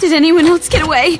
Did anyone else get away?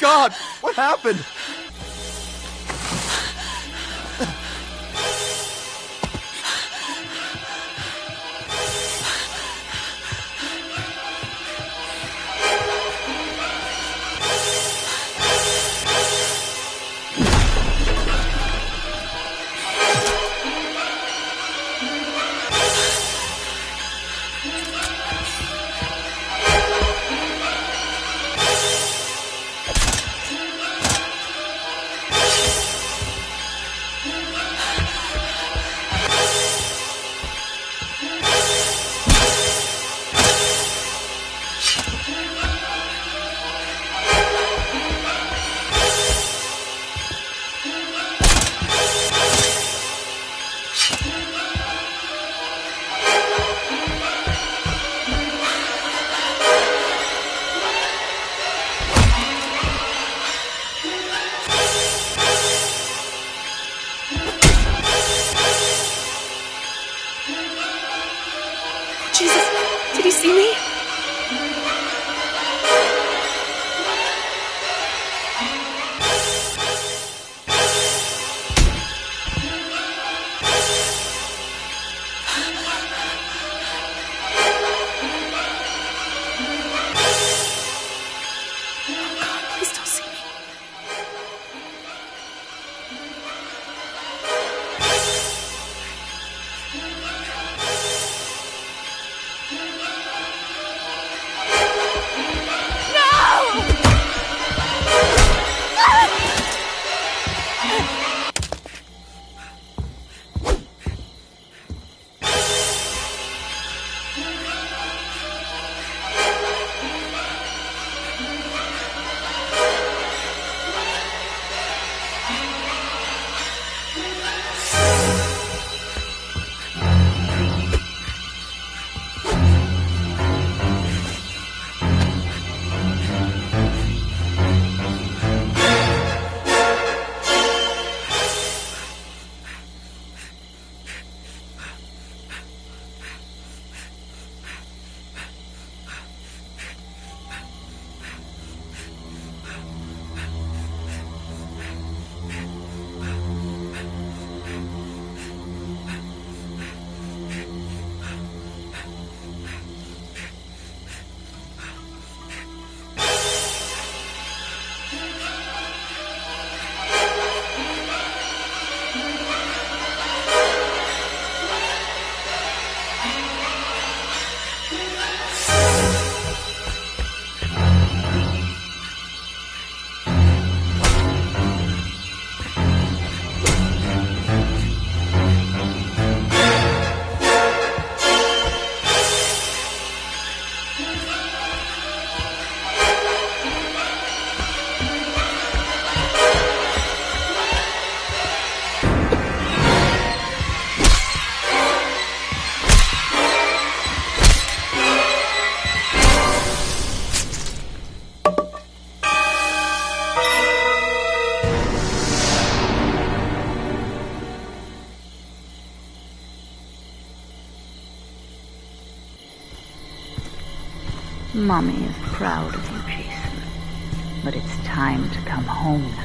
God! What happened? Jesus, did he see me? Oh God, please don't see me. Mommy is proud of you, Jason. But it's time to come home now.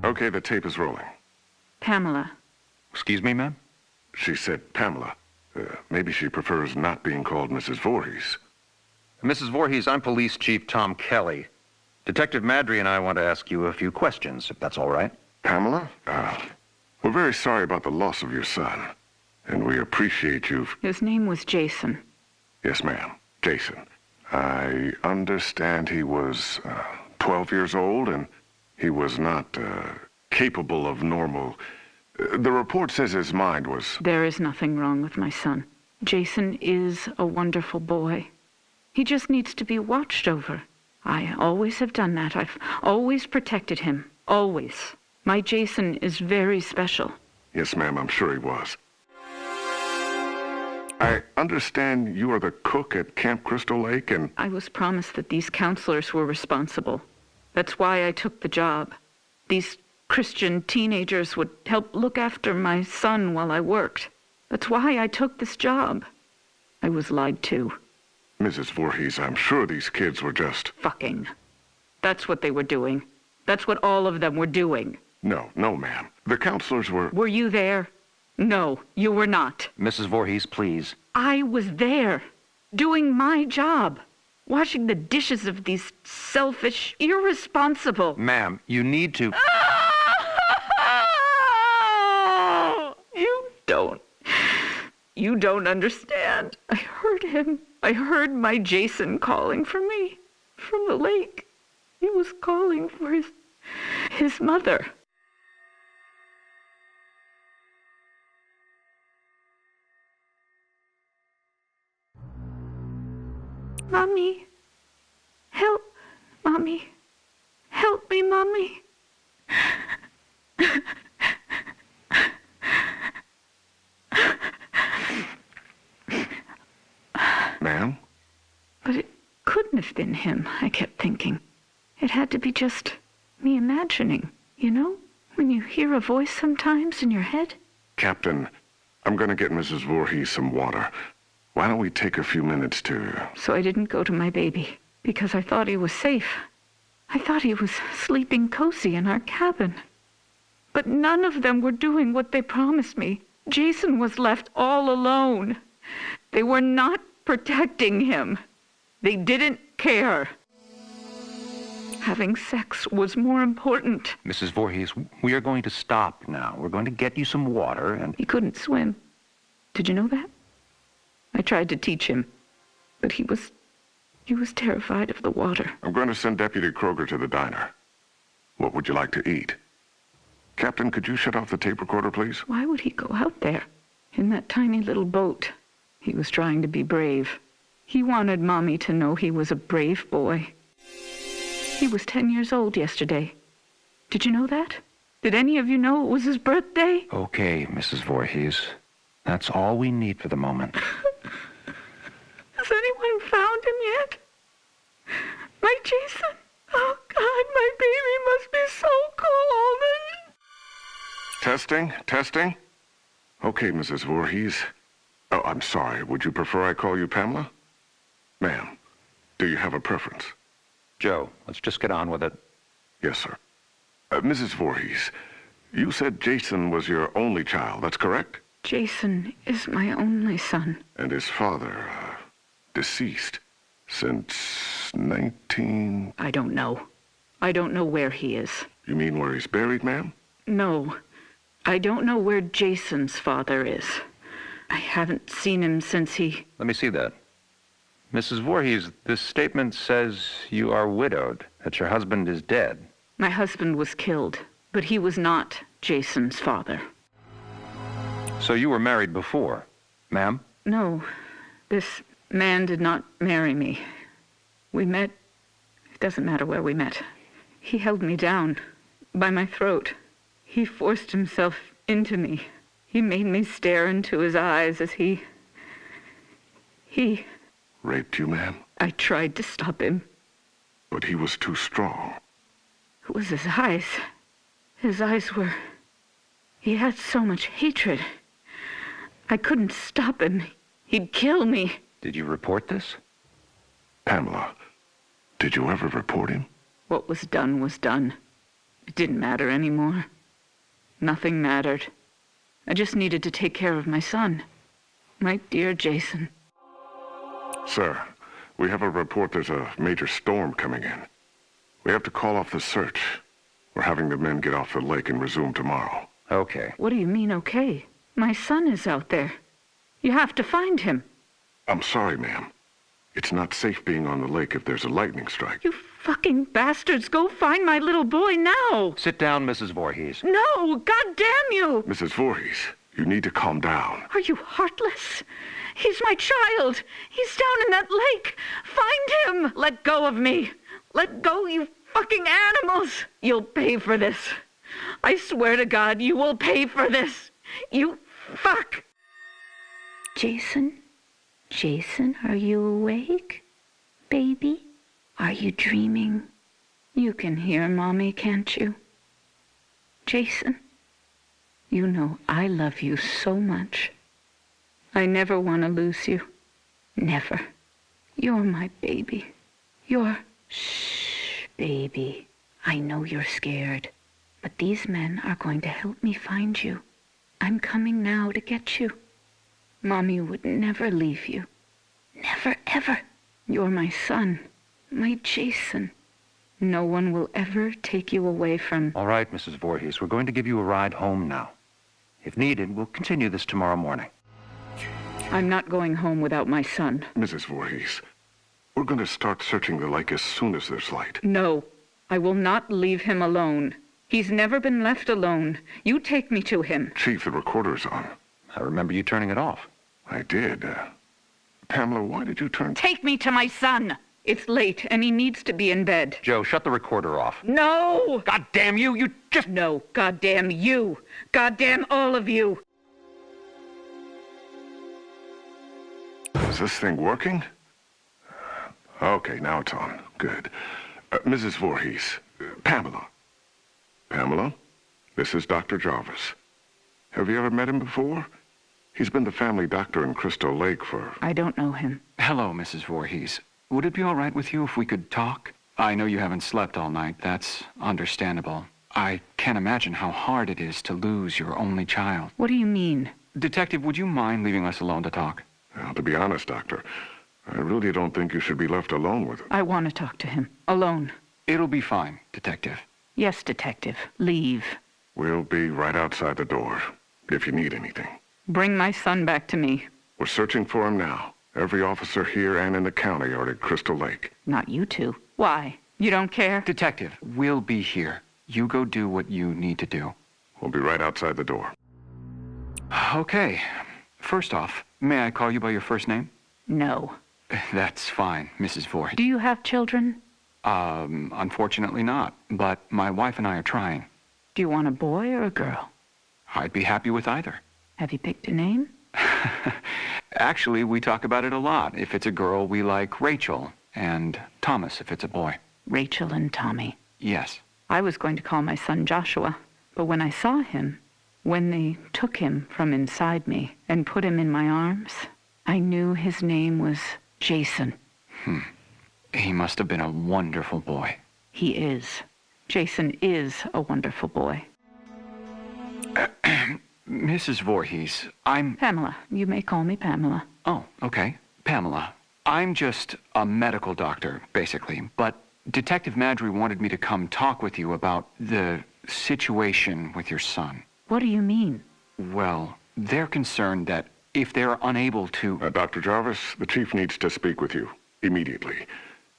Okay, the tape is rolling. Pamela. Excuse me, ma'am? She said Pamela. Maybe she prefers not being called Mrs. Voorhees. Mrs. Voorhees, I'm Police Chief Tom Kelly. Detective Madry and I want to ask you a few questions, if that's all right. Pamela? We're very sorry about the loss of your son. And we appreciate you. His name was Jason. Yes, ma'am. Jason. I understand he was 12 years old and he was not capable of normal... the report says his mind was... There is nothing wrong with my son. Jason is a wonderful boy. He just needs to be watched over. I always have done that. I've always protected him. Always. My Jason is very special. Yes, ma'am, I'm sure he was. I understand you are the cook at Camp Crystal Lake and... I was promised that these counselors were responsible. That's why I took the job. These Christian teenagers would help look after my son while I worked. That's why I took this job. I was lied to. Mrs. Voorhees, I'm sure these kids were just... Fucking. That's what they were doing. That's what all of them were doing. No, ma'am. The counselors were... Were you there? No, you were not. Mrs. Voorhees, please. I was there, doing my job, washing the dishes of these selfish, irresponsible... Ma'am, you need to... You don't understand. I heard him. I heard my Jason calling for me from the lake. He was calling for his mother. Mommy, help, Mommy. Help me, Mommy. Ma'am? But it couldn't have been him, I kept thinking. It had to be just me imagining, you know? When you hear a voice sometimes in your head. Captain, I'm going to get Mrs. Voorhees some water. Why don't we take a few minutes to... So I didn't go to my baby, because I thought he was safe. I thought he was sleeping cozy in our cabin. But none of them were doing what they promised me. Jason was left all alone. They were not protecting him. They didn't care. Having sex was more important. Mrs. Voorhees, we are going to stop now. We're going to get you some water and... He couldn't swim. Did you know that? I tried to teach him, but he was terrified of the water. I'm going to send Deputy Kroger to the diner. What would you like to eat? Captain, could you shut off the tape recorder, please? Why would he go out there in that tiny little boat? He was trying to be brave. He wanted Mommy to know he was a brave boy. He was 10 years old yesterday. Did you know that? Did any of you know it was his birthday? Okay, Mrs. Voorhees. That's all we need for the moment. Has anyone found him yet? My Jason? Oh, God, my baby must be so cold. Testing? Okay, Mrs. Voorhees. Oh, I'm sorry. Would you prefer I call you Pamela? Ma'am, do you have a preference? Joe, let's just get on with it. Yes, sir. Mrs. Voorhees, you said Jason was your only child, that's correct? Jason is my only son. And his father, deceased since 19... I don't know. I don't know where he is. You mean where he's buried, ma'am? No. I don't know where Jason's father is. I haven't seen him since he... Let me see that. Mrs. Voorhees, this statement says you are widowed, that your husband is dead. My husband was killed, but he was not Jason's father. So you were married before, ma'am? No, this man did not marry me. We met... It doesn't matter where we met. He held me down by my throat. He forced himself into me. He made me stare into his eyes as he... Raped you, ma'am? I tried to stop him. But he was too strong. It was his eyes. His eyes were... He had so much hatred. I couldn't stop him. He'd kill me. Did you report this? Pamela, did you ever report him? What was done was done. It didn't matter anymore. Nothing mattered. I just needed to take care of my son. My dear Jason. Sir, we have a report there's a major storm coming in. We have to call off the search. We're having the men get off the lake and resume tomorrow. Okay. What do you mean, okay? My son is out there. You have to find him. I'm sorry, ma'am. It's not safe being on the lake if there's a lightning strike. You fucking bastards, go find my little boy now. Sit down, Mrs. Voorhees. No, God damn you. Mrs. Voorhees, you need to calm down. Are you heartless? He's my child. He's down in that lake. Find him. Let go of me. Let go, you fucking animals. You'll pay for this. I swear to God, you will pay for this. You fuck. Jason? Jason, are you awake? Baby? Are you dreaming? You can hear Mommy, can't you? Jason? You know I love you so much. I never want to lose you. Never. You're my baby. You're... Shh, baby. I know you're scared. But these men are going to help me find you. I'm coming now to get you. Mommy would never leave you. Never, ever. You're my son. My Jason. No one will ever take you away from... All right, Mrs. Voorhees, we're going to give you a ride home now. If needed, we'll continue this tomorrow morning. I'm not going home without my son. Mrs. Voorhees, we're going to start searching the lake as soon as there's light. No, I will not leave him alone. He's never been left alone. You take me to him. Chief, the recorder's on. I remember you turning it off. I did. Pamela, why did you turn... Take me to my son. It's late, and he needs to be in bed. Joe, shut the recorder off. No! God damn you! You just... No, goddamn you. Goddamn all of you. Is this thing working? Okay, now it's on. Good. Mrs. Voorhees, Pamela. Pamela, this is Dr. Jarvis. Have you ever met him before? He's been the family doctor in Crystal Lake for... I don't know him. Hello, Mrs. Voorhees. Would it be all right with you if we could talk? I know you haven't slept all night. That's understandable. I can't imagine how hard it is to lose your only child. What do you mean? Detective, would you mind leaving us alone to talk? Well, to be honest, Doctor, I really don't think you should be left alone with him. I want to talk to him. Alone. It'll be fine, Detective. Yes, Detective. Leave. We'll be right outside the door, if you need anything. Bring my son back to me. We're searching for him now. Every officer here and in the county are at Crystal Lake. Not you two. Why? You don't care? Detective, we'll be here. You go do what you need to do. We'll be right outside the door. Okay. First off, may I call you by your first name? No. That's fine, Mrs. Voorhees. Do you have children? Unfortunately not, but my wife and I are trying. Do you want a boy or a girl? I'd be happy with either. Have you picked a name? Actually, we talk about it a lot. If it's a girl, we like Rachel, and Thomas if it's a boy. Rachel and Tommy. Yes. I was going to call my son Joshua, but when I saw him, when they took him from inside me and put him in my arms, I knew his name was Jason. He must have been a wonderful boy. He is. Jason is a wonderful boy. Mrs. Voorhees, I'm... Pamela. You may call me Pamela. Oh, okay. Pamela. I'm just a medical doctor, basically, but Detective Madry wanted me to come talk with you about the situation with your son. What do you mean? Well, they're concerned that if they're unable to... Dr. Jarvis, the chief needs to speak with you immediately.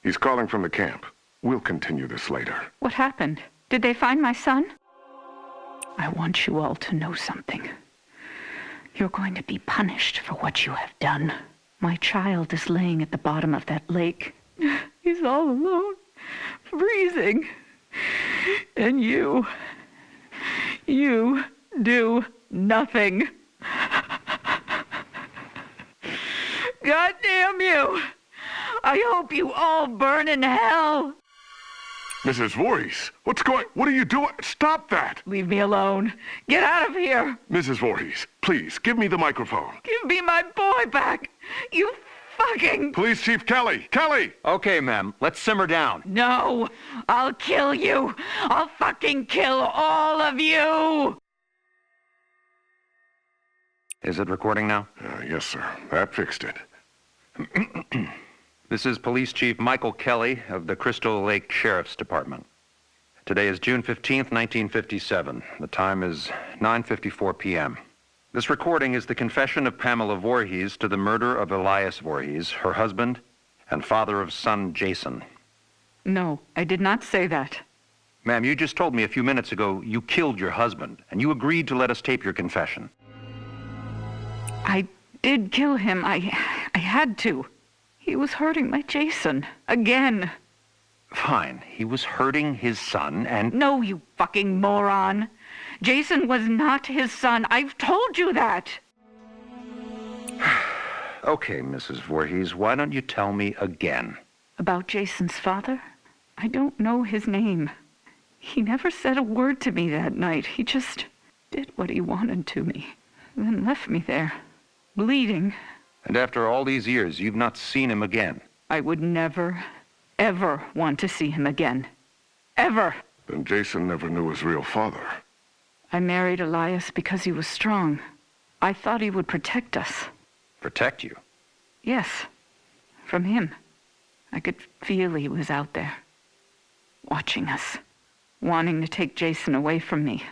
He's calling from the camp. We'll continue this later. What happened? Did they find my son? I want you all to know something. You're going to be punished for what you have done. My child is laying at the bottom of that lake. He's all alone, freezing. And you do nothing. God damn you! I hope you all burn in hell! Mrs. Voorhees, what are you doing? Stop that! Leave me alone. Get out of here! Mrs. Voorhees, please, give me the microphone. Give me my boy back! You fucking... Police Chief Kelly! Kelly! Okay, ma'am, let's simmer down. No! I'll kill you! I'll fucking kill all of you! Is it recording now? Yes, sir. That fixed it. This is Police Chief Michael Kelly of the Crystal Lake Sheriff's Department. Today is June 15th, 1957. The time is 9:54 p.m. This recording is the confession of Pamela Voorhees to the murder of Elias Voorhees, her husband, and father of son Jason. No, I did not say that. Ma'am, you just told me a few minutes ago you killed your husband, and you agreed to let us tape your confession. I did kill him. I had to. He was hurting my Jason. Again. Fine. He was hurting his son, and... No, you fucking moron. Jason was not his son. I've told you that. Okay, Mrs. Voorhees, why don't you tell me again? About Jason's father? I don't know his name. He never said a word to me that night. He just did what he wanted to me, then left me there, bleeding. And after all these years, you've not seen him again? I would never, ever want to see him again. Ever. Then Jason never knew his real father. I married Elias because he was strong. I thought he would protect us. Protect you? Yes, from him. I could feel he was out there, watching us, wanting to take Jason away from me.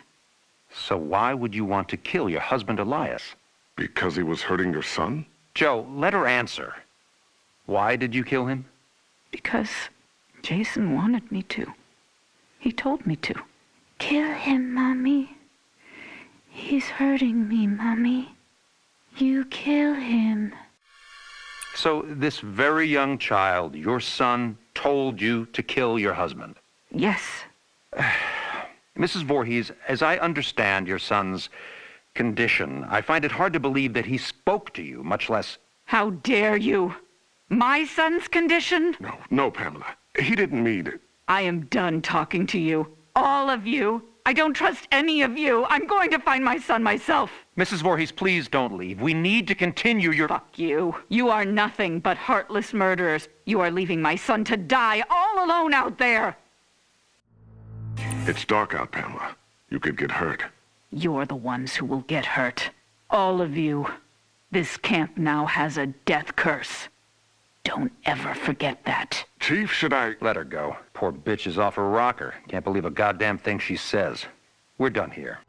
So why would you want to kill your husband, Elias? Because he was hurting your son? Joe, let her answer. Why did you kill him? Because Jason wanted me to. He told me to. Kill him, Mommy. He's hurting me, Mommy. You kill him. So this very young child, your son, told you to kill your husband? Yes. Mrs. Voorhees, as I understand your son's condition, I find it hard to believe that he spoke to you, much less... How dare you? My son's condition? No, Pamela. He didn't mean it. I am done talking to you. All of you. I don't trust any of you. I'm going to find my son myself. Mrs. Voorhees, please don't leave. We need to continue your... Fuck you. You are nothing but heartless murderers. You are leaving my son to die all alone out there. It's dark out, Pamela. You could get hurt. You're the ones who will get hurt. All of you. This camp now has a death curse. Don't ever forget that. Chief, should I... Let her go. Poor bitch is off her rocker. Can't believe a goddamn thing she says. We're done here.